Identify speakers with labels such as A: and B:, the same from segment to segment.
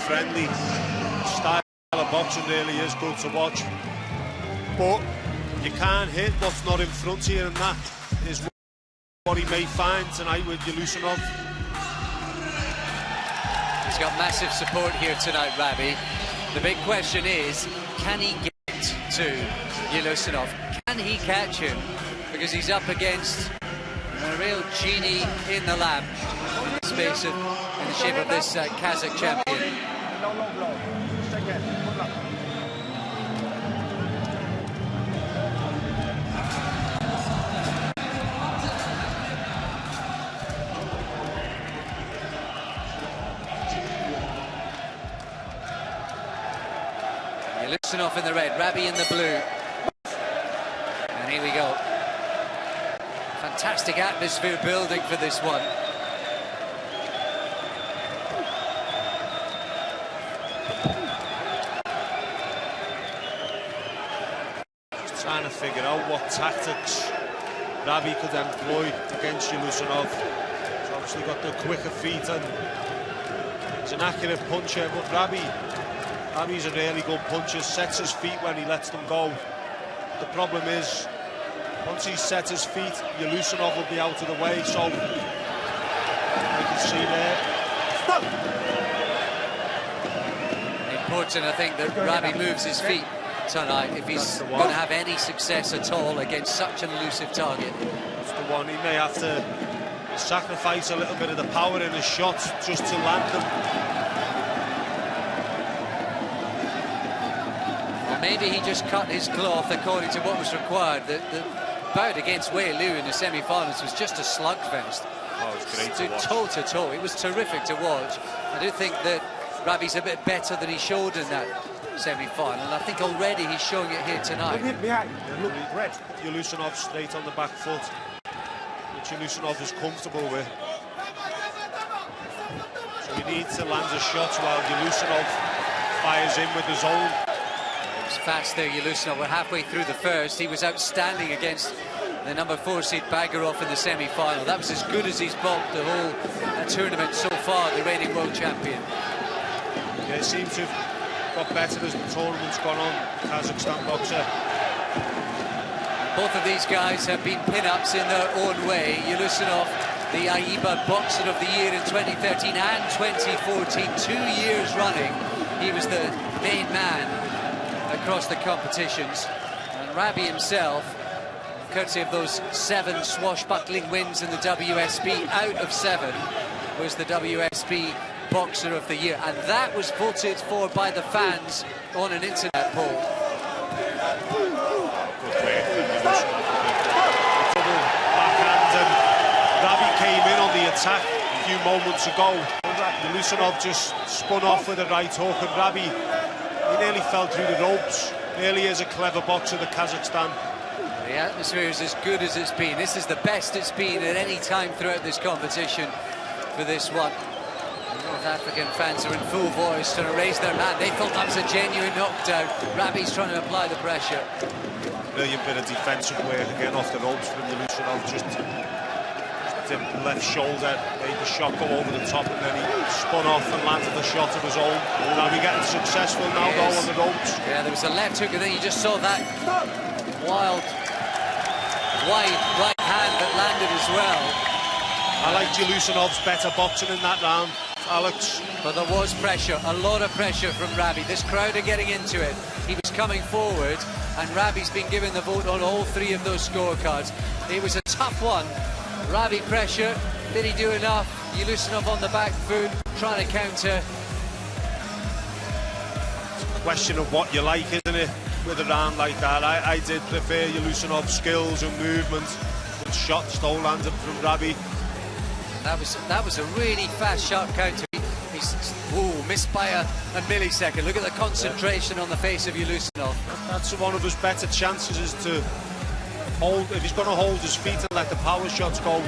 A: friendly. Style of boxing really is good to watch. But you can't hit what's not in front of you, and that is what he may find tonight with Yوليسينوف.
B: He's got massive support here tonight, Rabi. The big question is, can he get to Yوليsinof? Can he catch him? Because he's up against a real genie in the lamp in the shape of this Kazakh champion. Yوليsinof in the red, Rabi in the blue. And here we go. Fantastic atmosphere building for this one.
A: Just trying to figure out what tactics Rabi could employ against Yوليsinof. He's obviously got the quicker feet and he's an accurate puncher, but Rabi's a really good puncher, sets his feet when he lets them go. The problem is, once he sets his feet, Yوليsinof will be out of the way, so you can see there.
B: Important, I think, that Rabi moves his feet tonight if he's going to have any success at all against such an elusive target.
A: That's the one. He may have to sacrifice a little bit of the power in his shots just to land them.
B: Maybe he just cut his cloth according to what was required. The bout against Wei Liu in the semi-finals was just a slugfest.
A: Oh, it was great to watch.
B: Toe to toe. It was terrific to watch. I do think that Rabi's a bit better than he showed in that semi-final, and I think already he's showing it here tonight.
A: Look, red. Yوليsinof straight on the back foot, which Yوليsinof is comfortable with. So he needs to land his shots while Yوليsinof fires in with his own.
B: Fast there, Yوليsinof. We're halfway through the first. He was outstanding against the number 4 seed Bagarov in the semi-final. That was as good as he's boxed the whole tournament so far, the reigning world champion.
A: Yeah, it seems to have got better as the tournament's gone on, Kazakhstan boxer.
B: Both of these guys have been pin-ups in their own way. Yوليsinof, the AIBA Boxer of the Year in 2013 and 2014, 2 years running. He was the main man across the competitions, and Rabi himself, courtesy of those 7 swashbuckling wins in the WSB out of 7, was the WSB Boxer of the Year, and that was voted for by the fans on an internet poll.
A: Good way. Double backhand, and Rabi came in on the attack a few moments ago. Yوليsinof just spun off with a right hook, and Rabi, he nearly fell through the ropes. Really is a clever boxer, the Kazakhstan.
B: The atmosphere is as good as it's been. This is the best it's been at any time throughout this competition for this one. The North African fans are in full voice trying to raise their hand. They thought that was a genuine knockdown. Rabi's trying to apply the pressure.
A: Brilliant bit of defensive work again off the ropes from Yوليsinof. Just the left shoulder, made the shot go over the top, and then he spun off and landed the shot of his own. Now we're getting successful now, though, on the ropes.
B: Yeah, there was a left hook, and then you just saw that wild, wide right hand that landed as well.
A: I like Yوليsinov's better boxing in that round, Alex.
B: But there was pressure, a lot of pressure from Rabi. This crowd are getting into it. He was coming forward, and Rabi's been given the vote on all 3 of those scorecards. It was a tough one. Rabi pressure, did he do enough? Yوليsinof on the back foot, trying to counter.
A: It's a question of what you like, isn't it, with a round like that? I did prefer Yوليsinov's skills and movement, but shots still landed from Rabi.
B: That was a really fast, sharp counter. He's missed by a millisecond. Look at the concentration on the face of Yوليsinof.
A: That's one of his better chances, is to hold, if he's going to hold his feet and let the power shots go,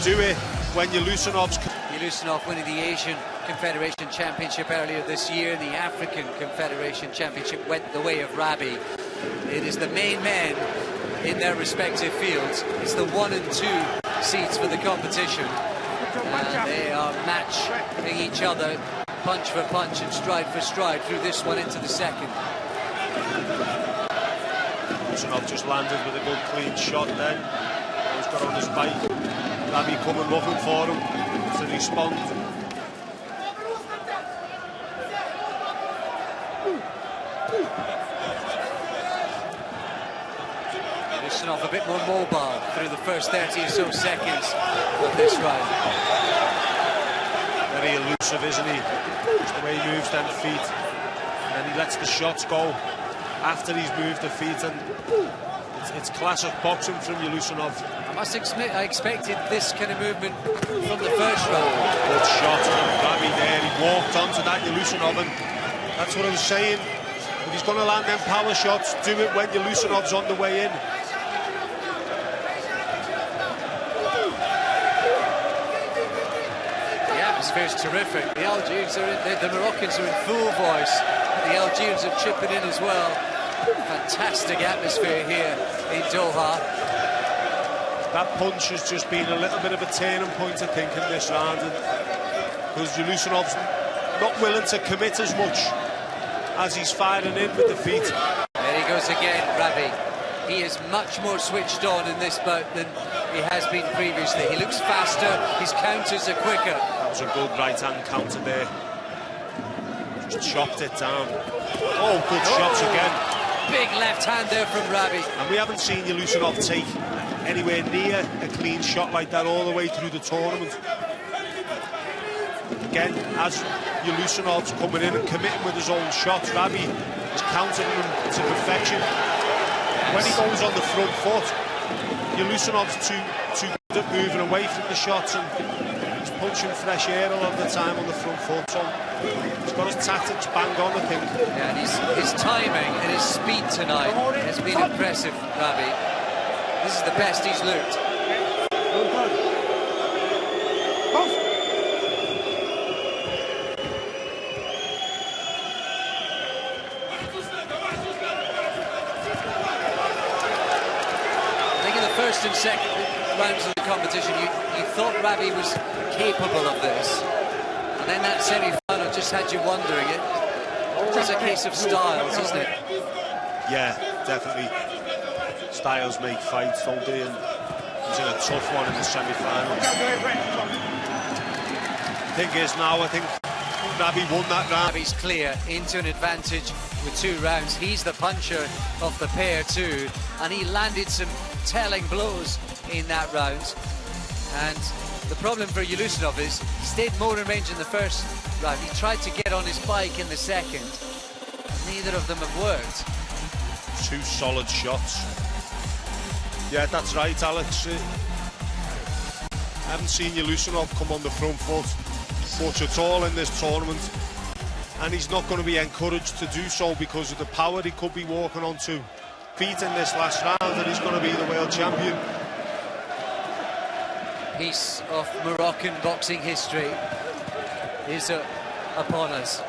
A: do it when Yوليsinof
B: winning the Asian Confederation Championship earlier this year, and the African Confederation Championship went the way of Rabi. It is the main men in their respective fields. It's the 1 and 2 seeds for the competition. They are matching each other punch for punch and stride for stride through this one into the second.
A: Yushinov just landed with a good clean shot then. He's got on his bike. Rabi coming looking for him to respond.
B: Yushinov a bit more mobile through the first 30 or so seconds of this round.
A: Very elusive, isn't he? Just the way he moves them feet. And then he lets the shots go after he's moved the feet, and it's classic boxing from Yوليسينوف.
B: I expected this kind of movement from the first round.
A: Good shot from Rabi there. He walked onto that Yوليسينوf, and that's what I was saying. If he's going to land them power shots, do it when Yوليسínov's on the way in.
B: The atmosphere is terrific. The Algerians are in, the Moroccans are in full voice. The Algerians are chipping in as well. Fantastic atmosphere here in Doha.
A: That punch has just been a little bit of a turning point, I think, in this round, because Yوليsínov's not willing to commit as much as he's firing in with the feet.
B: There he goes again, Rabi. He is much more switched on in this bout than he has been previously. He looks faster, his counters are quicker.
A: That was a good right-hand counter there. Just chopped it down. Oh, good shots again.
B: Big left hand there from Rabi.
A: And we haven't seen Yولísínov take anywhere near a clean shot like that all the way through the tournament. Again, as Yولísínov's coming in and committing with his own shots, Rabi is countering him to perfection. Yes. When he goes on the front foot, Yولísínov's too good at moving away from the shots, and he's punching fresh air a lot of the time on the front foot. So he's got his tactics bang on, I think.
B: Yeah, and his timing and his speed tonight has been impressive, Rabi. This is the best he's looked. I think in the first and second rounds of the competition, you thought Rabi was capable of this. And then that semi-final just had you wondering. It's a case of styles, isn't it?
A: Yeah, definitely. Styles make fights, don't they? And he's in a tough one in the semi-final. Thing is now, I think Rabi won that round.
B: Rabi's clear into an advantage with 2 rounds. He's the puncher of the pair too, and he landed some telling blows in that round. And the problem for Yولísínov is he stayed more in range in the first round. He tried to get on his bike in the second. Neither of them have worked.
A: 2 solid shots. Yeah, that's right, Alex. I haven't seen Yولísínov come on the front foot much at all in this tournament, and he's not going to be encouraged to do so because of the power he could be walking onto feet in this last round, and he's going to be the world champion.
B: Piece of Moroccan boxing history is upon us.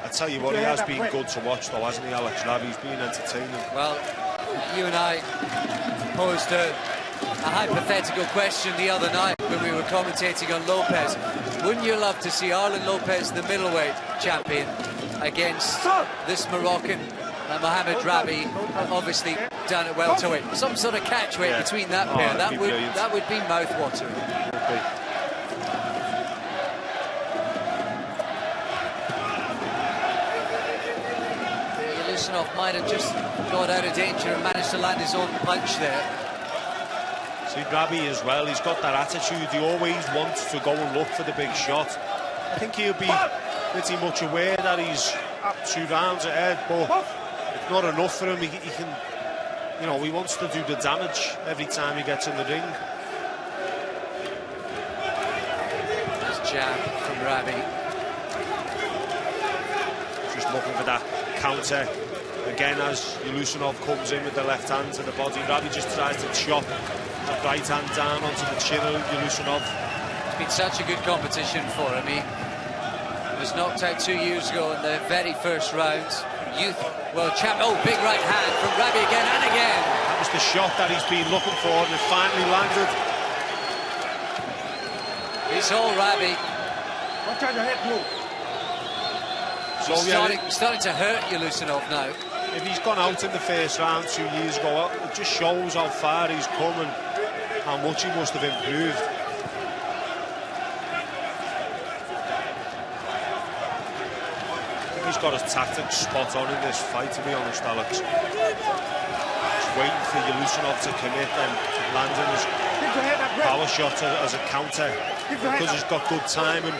A: I tell you what, he has been good to watch though, hasn't he, Alex? Rabi's been entertaining.
B: Well, you and I posed a hypothetical question the other night when we were commentating on Lopez. Wouldn't you love to see Arlen Lopez, the middleweight champion, against this Moroccan, Mohamed Rabi, obviously down at welterweight? Some sort of catchweight between that pair. That would be mouth-watering. Yولísínov might have just got out of danger and managed to land his own punch there.
A: See, Rabi as well, he's got that attitude. He always wants to go and look for the big shot. I think he'll be pretty much aware that he's 2 rounds ahead, but it's not enough for him. He can, you know, he wants to do the damage every time he gets in the ring.
B: Nice jab from Rabi.
A: Just looking for that counter. Again, as Yولísínov comes in with the left hand to the body, Rabi just tries to chop the right hand down onto the chin of Yولísínov.
B: It's been such a good competition for him. He was knocked out 2 years ago in the very first round. Youth world champ. Oh, big right hand from Rabi again and again.
A: That was the shot that he's been looking for, and it finally landed.
B: It's all Rabi.
A: So
B: starting to hurt Yوليسينوف now.
A: If he's gone out in the first round 2 years ago, it just shows how far he's come and how much he must have improved. I think he's got his tactics spot on in this fight, to be honest, Alex. Just waiting for Yوليsínof to commit and landing his power shot as a counter, because he's got good timing.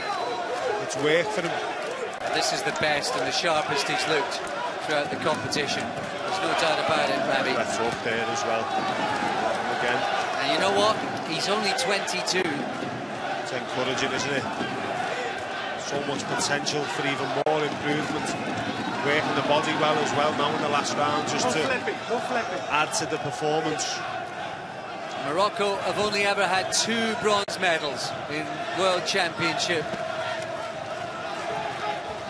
A: It's worked for him.
B: This is the best and the sharpest he's looked throughout the competition. There's no doubt about it, Rabi.
A: That's up there as well. Again.
B: And you know what? He's only 22.
A: It's encouraging, isn't it? So much potential for even more improvement. Working the body well as well now in the last round, just to add to the performance.
B: Morocco have only ever had 2 bronze medals in World Championship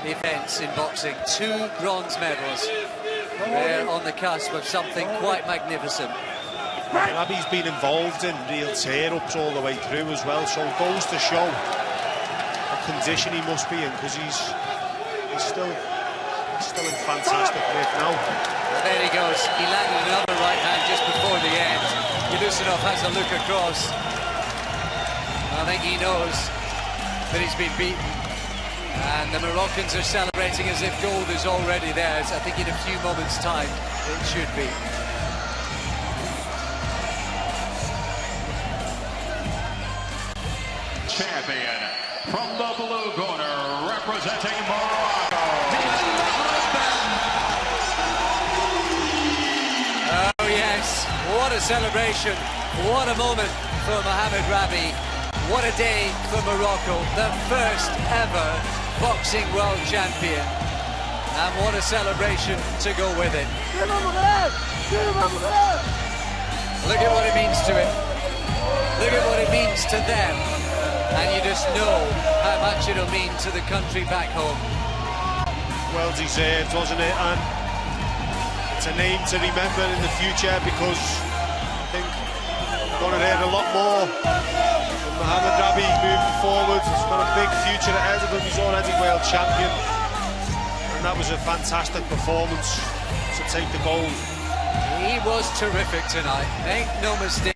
B: events in boxing. 2 bronze medals. They're on the cusp of something quite magnificent.
A: Rabi's been involved in real tear-ups all the way through as well, so it goes to show what condition he must be in, because he's still in fantastic nick now.
B: Well, there he goes. He landed another right hand just before the end. Yوليsínof has a look across. I think he knows that he's been beaten. And the Moroccans are celebrating as if gold is already theirs. I think in a few moments' time it should be.
C: Champion from the blue corner, representing Morocco.
B: Oh yes, what a celebration, what a moment for Mohamed Rabi. What a day for Morocco, the first ever boxing world champion. And what a celebration to go with it. Look at what it means to him. Look at what it means to them. And you just know how much it'll mean to the country back home.
A: Well deserved, wasn't it? And it's a name to remember in the future, because I think we're going to hear a lot more from Mohamed Rabi moving forward. He's got a big future ahead of him. He's already world champion, and that was a fantastic performance to take the gold.
B: He was terrific tonight, make no mistake.